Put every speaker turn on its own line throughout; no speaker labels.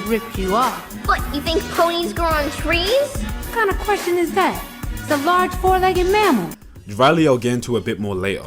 ripped you off.
What, you think ponies grow on trees?
What kind of question is that? It's a large four-legged mammal.
Riley I'll get into a bit more later,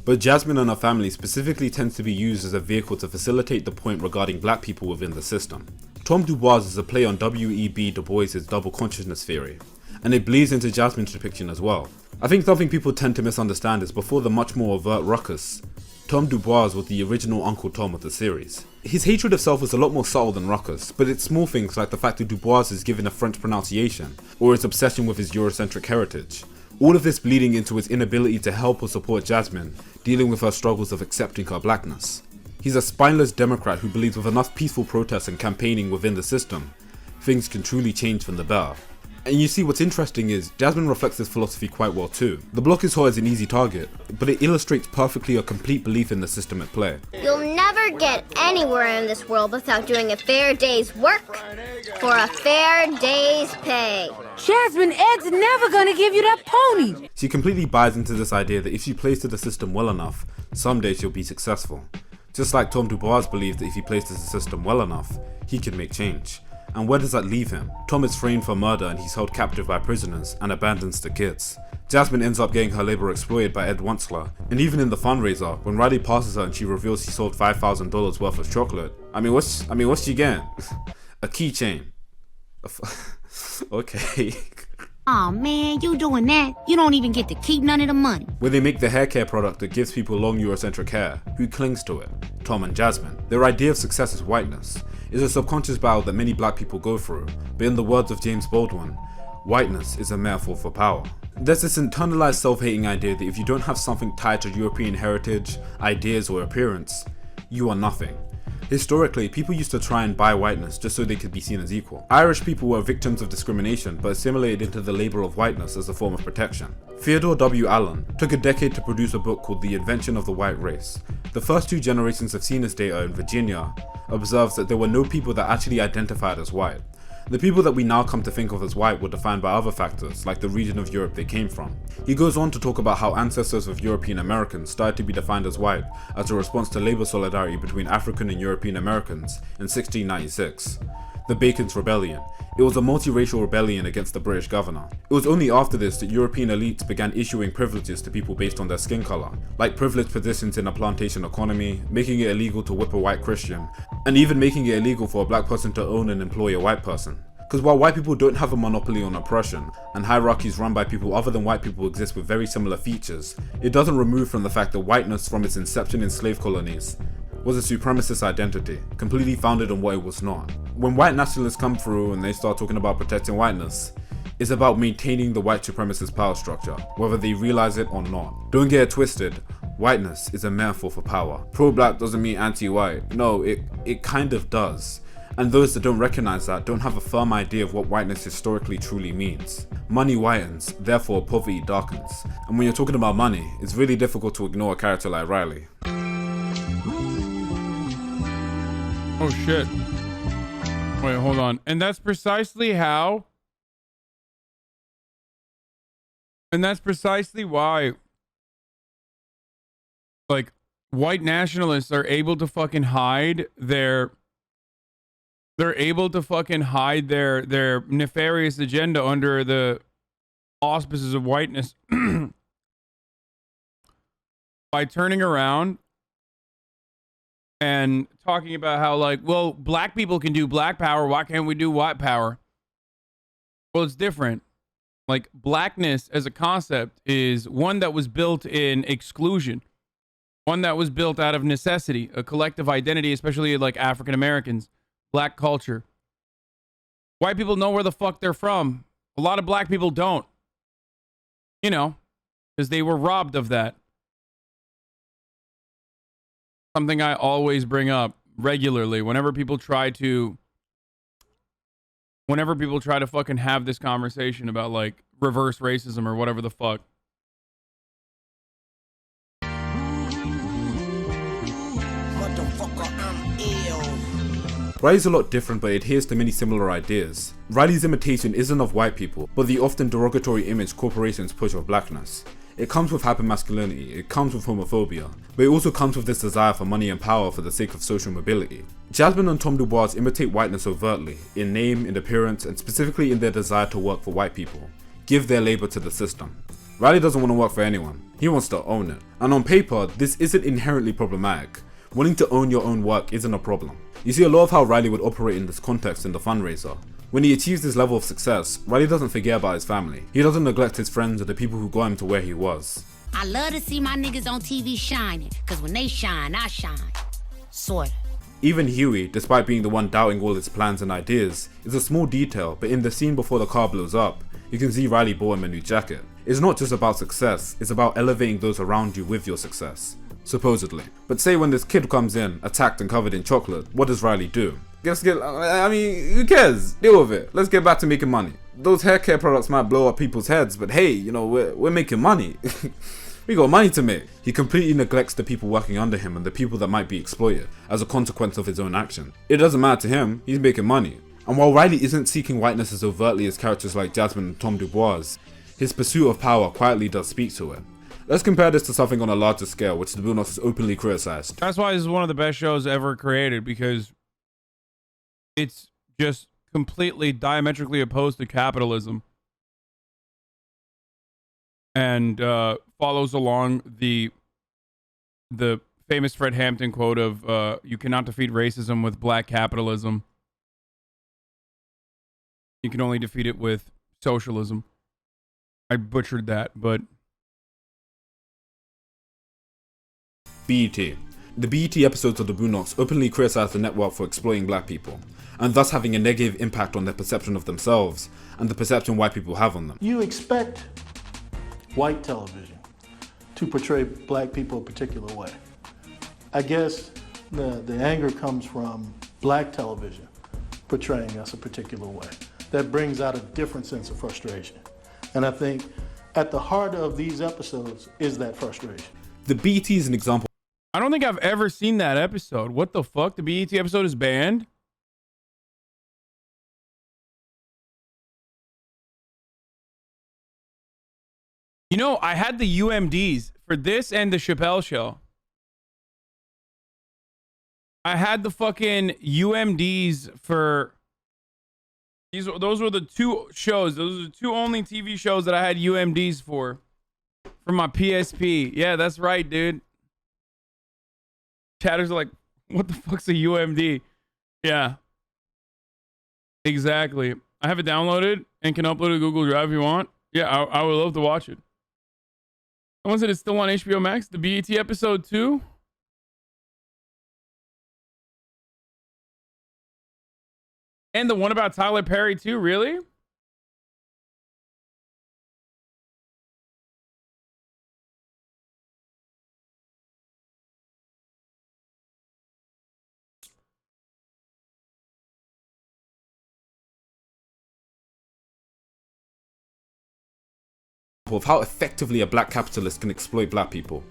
but Jasmine and her family specifically tends to be used as a vehicle to facilitate the point regarding black people within the system. Tom Dubois is a play on W.E.B. Du Bois' double consciousness theory, and it bleeds into Jasmine's depiction as well. I think something people tend to misunderstand is before the much more overt ruckus, Tom Dubois was the original Uncle Tom of the series. His hatred of self was a lot more subtle than Ruckus, but it's small things like the fact that Dubois is given a French pronunciation, or his obsession with his Eurocentric heritage. All of this bleeding into his inability to help or support Jasmine, dealing with her struggles of accepting her blackness. He's a spineless Democrat who believes with enough peaceful protests and campaigning within the system, things can truly change for the better. And you see, what's interesting is, Jasmine reflects this philosophy quite well too. The block is hot as an easy target, but it illustrates perfectly a complete belief in the system at play.
You'll never get anywhere in this world without doing a fair day's work for a fair day's pay.
Jasmine, Ed's never gonna give you that pony.
She completely buys into this idea that if she plays to the system well enough, someday she'll be successful. Just like Tom Dubois believed that if he plays to the system well enough, he can make change. And where does that leave him? Tom is framed for murder and he's held captive by prisoners and abandons the kids. Jasmine ends up getting her labor exploited by Ed Wuncler, and even in the fundraiser, when Riley passes her and she reveals she sold $5,000 worth of chocolate, what's she getting? A keychain. Okay.
Aw man, you doing that? You don't even get to keep none of the money.
Where they make the hair care product that gives people long Eurocentric hair, who clings to it? Tom and Jasmine. Their idea of success is whiteness. It's a subconscious battle that many black people go through, but in the words of James Baldwin, whiteness is a metaphor for power. There's this internalized self-hating idea that if you don't have something tied to European heritage, ideas or appearance, you are nothing. Historically, people used to try and buy whiteness just so they could be seen as equal. Irish people were victims of discrimination but assimilated into the label of whiteness as a form of protection. Theodore W. Allen took a decade to produce a book called The Invention of the White Race. The first two generations of census data in Virginia observes that there were no people that actually identified as white. The people that we now come to think of as white were defined by other factors, like the region of Europe they came from. He goes on to talk about how ancestors of European Americans started to be defined as white as a response to labor solidarity between African and European Americans in 1696. The Bacon's Rebellion. It was a multiracial rebellion against the British governor. It was only after this that European elites began issuing privileges to people based on their skin color, like privileged positions in a plantation economy, making it illegal to whip a white Christian, and even making it illegal for a black person to own and employ a white person. Because while white people don't have a monopoly on oppression, and hierarchies run by people other than white people exist with very similar features, it doesn't remove from the fact that whiteness from its inception in slave colonies was a supremacist identity, completely founded on what it was not. When white nationalists come through and they start talking about protecting whiteness, it's about maintaining the white supremacist power structure, whether they realize it or not. Don't get it twisted, whiteness is a metaphor for power. Pro-black doesn't mean anti-white. No, it kind of does. And those that don't recognize that don't have a firm idea of what whiteness historically truly means. Money whitens, therefore poverty darkens. And when you're talking about money, it's really difficult to ignore a character like Riley.
Oh shit. Wait, hold on. And that's precisely how. And that's precisely why, like, white nationalists are able to fucking hide their. They're able to fucking hide their nefarious agenda under the auspices of whiteness by turning around and talking about how, like, well, black people can do black power. Why can't we do white power? Well, it's different. Like, blackness as a concept is one that was built in exclusion, one that was built out of necessity, a collective identity, especially like African Americans, black culture. White people know where the fuck they're from. A lot of black people don't. You know, because they were robbed of that. Something I always bring up regularly whenever people try to fucking have this conversation about, like, reverse racism or whatever the fuck.
Riley's a lot different, but adheres to many similar ideas. Riley's imitation isn't of white people, but the often derogatory image corporations push of blackness. It comes with hypermasculinity, it comes with homophobia, but it also comes with this desire for money and power for the sake of social mobility. Jasmine and Tom DuBois imitate whiteness overtly, in name, in appearance, and specifically in their desire to work for white people, give their labor to the system. Riley doesn't want to work for anyone, he wants to own it. And on paper, this isn't inherently problematic. Wanting to own your own work isn't a problem. You see a lot of how Riley would operate in this context in The Fundraiser. When he achieves this level of success, Riley doesn't forget about his family. He doesn't neglect his friends or the people who got him to where he was.
I love to see my niggas on TV shining, cause when they shine, I shine. Sorta.
Even Huey, despite being the one doubting all his plans and ideas, is a small detail, but in the scene before the car blows up, you can see Riley bought him a new jacket. It's not just about success, it's about elevating those around you with your success. Supposedly. But say when this kid comes in, attacked and covered in chocolate, what does Riley do? Who cares? Deal with it. Let's get back to making money. Those hair care products might blow up people's heads, but hey, you know, we're making money. We got money to make. He completely neglects the people working under him and the people that might be exploited as a consequence of his own action. It doesn't matter to him, he's making money. And while Riley isn't seeking whiteness as overtly as characters like Jasmine and Tom DuBois, his pursuit of power quietly does speak to it. Let's compare this to something on a larger scale, which the Boondocks has openly criticized.
That's why this is one of the best shows ever created, because it's just completely diametrically opposed to capitalism and follows along the famous Fred Hampton quote of you cannot defeat racism with black capitalism. You can only defeat it with socialism. I butchered that, but
BET. The BET episodes of the Boondocks openly criticize the network for exploiting black people, and thus having a negative impact on their perception of themselves and the perception white people have on them.
You expect white television to portray black people a particular way. I guess the anger comes from black television portraying us a particular way. That brings out a different sense of frustration. And I think at the heart of these episodes is that frustration.
The BET is an example.
I don't think I've ever seen that episode. What the fuck? The BET episode is banned? You know, I had the UMDs for this and the Chappelle Show. I had the fucking UMDs for those were the two shows. Those are the two only TV shows that I had UMDs for my PSP. Yeah, that's right, dude. Chatters are like, what the fuck's a UMD? Yeah. Exactly. I have it downloaded and can upload it to Google Drive if you want. Yeah, I would love to watch it. Someone said it's still on HBO Max. The BET episode 2. And the one about Tyler Perry too, really?
Of how effectively a black capitalist can exploit black people.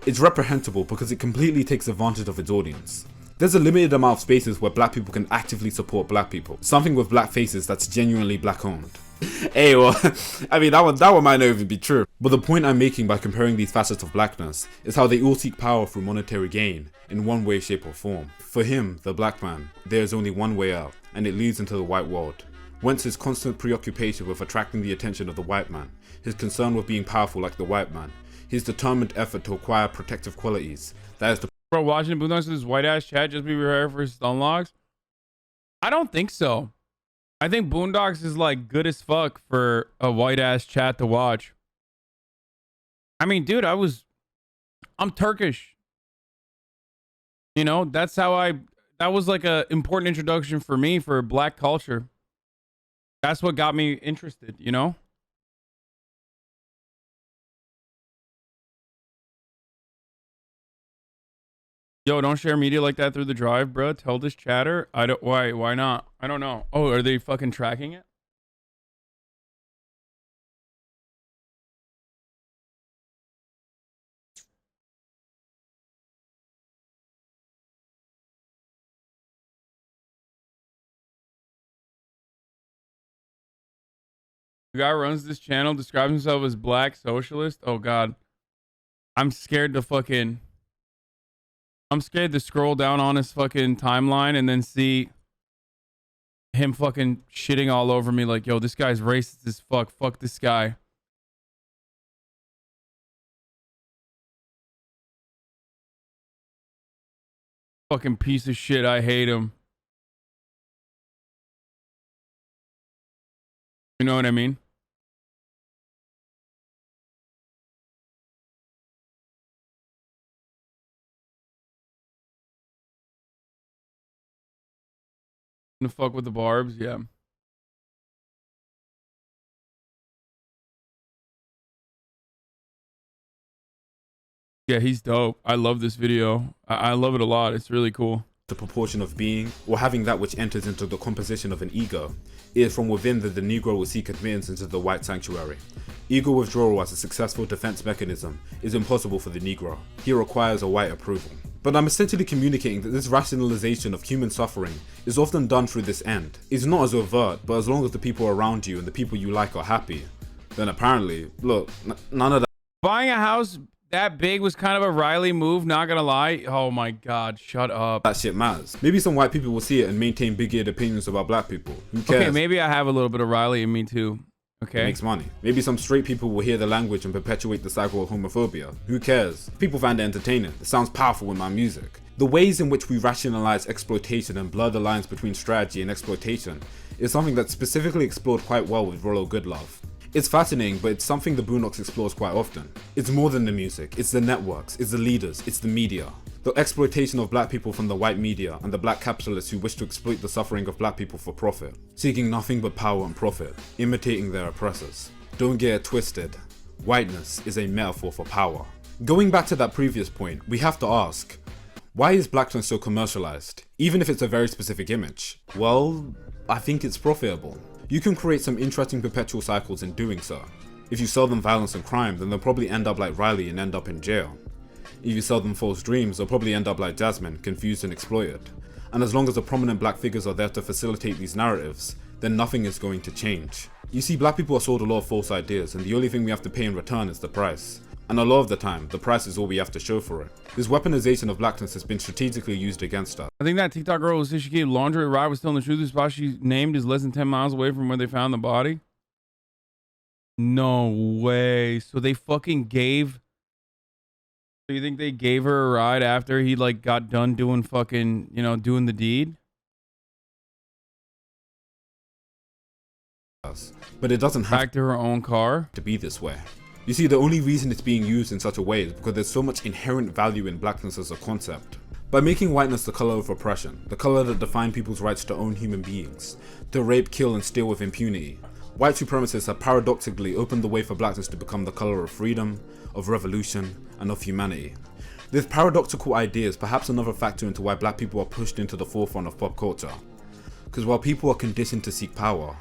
It's reprehensible because it completely takes advantage of its audience. There's a limited amount of spaces where black people can actively support black people. Something with black faces that's genuinely black owned. Hey, well, I mean, that one might not even be true. But the point I'm making by comparing these facets of blackness is how they all seek power through monetary gain, in one way, shape or form. For him, the black man, there is only one way out, and it leads into the white world. Whence his constant preoccupation with attracting the attention of the white man, his concern with being powerful like the white man, his determined effort to acquire protective qualities. That is the
Bro, watching Boondocks with this white ass chat just be prepared for stun logs? I don't think so. I think Boondocks is like good as fuck for a white ass chat to watch. I mean, dude, I'm Turkish. You know, that was like a important introduction for me for black culture. That's what got me interested, you know? Yo, don't share media like that through the drive, bro. Tell this chatter. Why not? I don't know. Oh, are they fucking tracking it? The guy runs this channel, describes himself as black socialist. Oh God. I'm scared to scroll down on his fucking timeline and then see him fucking shitting all over me like, yo, this guy's racist as fuck. Fuck this guy. Fucking piece of shit. I hate him. You know what I mean? Gonna fuck with the barbs, yeah. Yeah, he's dope. I love this video. I love it a lot. It's really cool.
The proportion of being, or having that which enters into the composition of an ego, it is from within that the Negro will seek admittance into the white sanctuary. Ego withdrawal as a successful defense mechanism is impossible for the Negro. He requires a white approval. But I'm essentially communicating that this rationalization of human suffering is often done through this end. It's not as overt, but as long as the people around you and the people you like are happy, then apparently, look, none of that.
Buying a house that big was kind of a Riley move, not gonna lie. Oh my God, shut up.
That shit matters. Maybe some white people will see it and maintain big-eared opinions about black people. Who cares?
Okay, maybe I have a little bit of Riley in me too. Okay.
It makes money. Maybe some straight people will hear the language and perpetuate the cycle of homophobia. Who cares? People find it entertaining. It sounds powerful in my music. The ways in which we rationalize exploitation and blur the lines between strategy and exploitation is something that's specifically explored quite well with Rollo Goodlove. It's fascinating, but it's something the Boondocks explores quite often. It's more than the music, it's the networks, it's the leaders, it's the media. The exploitation of black people from the white media and the black capitalists who wish to exploit the suffering of black people for profit, seeking nothing but power and profit, imitating their oppressors. Don't get it twisted. Whiteness is a metaphor for power. Going back to that previous point, we have to ask, why is blackness so commercialized, even if it's a very specific image? Well, I think it's profitable. You can create some interesting perpetual cycles in doing so. If you sell them violence and crime, then they'll probably end up like Riley and end up in jail. If you sell them false dreams, they'll probably end up like Jasmine, confused and exploited. And as long as the prominent black figures are there to facilitate these narratives, then nothing is going to change. You see, black people are sold a lot of false ideas, and the only thing we have to pay in return is the price. And a lot of the time, the price is all we have to show for it. This weaponization of blackness has been strategically used against us.
I think that TikTok girl who said she gave laundry a ride was still in the truth. The spot she named is less than 10 miles away from where they found the body. No way. So they fucking gave... So you think they gave her a ride after he like got done doing fucking, you know, doing the deed?
But it doesn't have
back to her own car
to be this way. You see, the only reason it's being used in such a way is because there's so much inherent value in blackness as a concept. By making whiteness the color of oppression, the color that defined people's rights to own human beings, to rape, kill and steal with impunity, white supremacists have paradoxically opened the way for blackness to become the color of freedom, of revolution and of humanity. This paradoxical idea is perhaps another factor into why black people are pushed into the forefront of pop culture. Because while people are conditioned to seek power,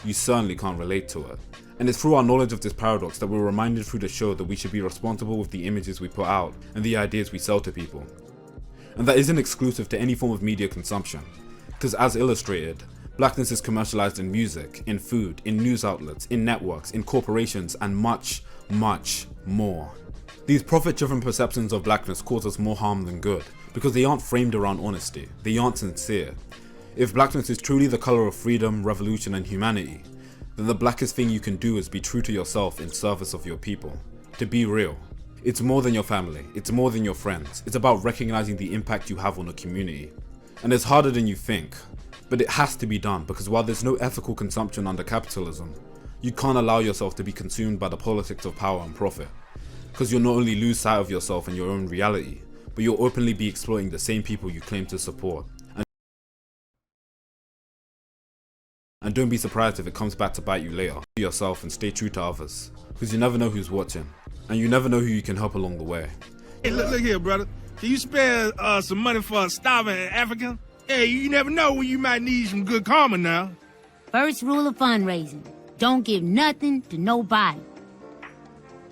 you certainly can't relate to it. And it's through our knowledge of this paradox that we're reminded through the show that we should be responsible with the images we put out and the ideas we sell to people. And that isn't exclusive to any form of media consumption. Because as illustrated, blackness is commercialized in music, in food, in news outlets, in networks, in corporations, and much, much more. These profit-driven perceptions of blackness cause us more harm than good, because they aren't framed around honesty, they aren't sincere. If blackness is truly the color of freedom, revolution, and humanity, then the blackest thing you can do is be true to yourself in service of your people. To be real. It's more than your family, it's more than your friends, it's about recognizing the impact you have on a community. And it's harder than you think, but it has to be done because while there's no ethical consumption under capitalism, you can't allow yourself to be consumed by the politics of power and profit. Because you'll not only lose sight of yourself and your own reality, but you'll openly be exploiting the same people you claim to support. And don't be surprised if it comes back to bite you later. Be yourself and stay true to others, because you never know who's watching, and you never know who you can help along the way.
Hey, look here, brother. Can you spare some money for a starving African? Hey, you never know when you might need some good karma now.
First rule of fundraising, don't give nothing to nobody.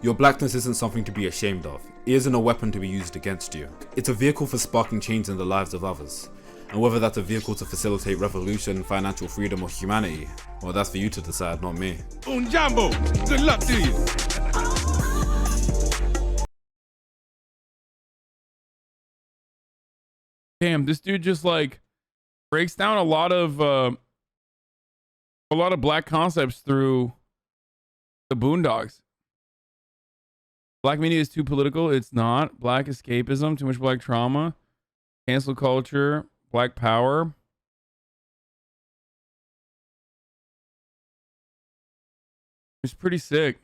Your blackness isn't something to be ashamed of. It isn't a weapon to be used against you. It's a vehicle for sparking change in the lives of others. And whether that's a vehicle to facilitate revolution, financial freedom, or humanity, well, that's for you to decide, not me.
Jumbo, good luck to you.
Damn, this dude just like breaks down a lot of black concepts through the Boondocks. Black media is too political. It's not. Black escapism, too much black trauma, cancel culture, black power. It's pretty sick.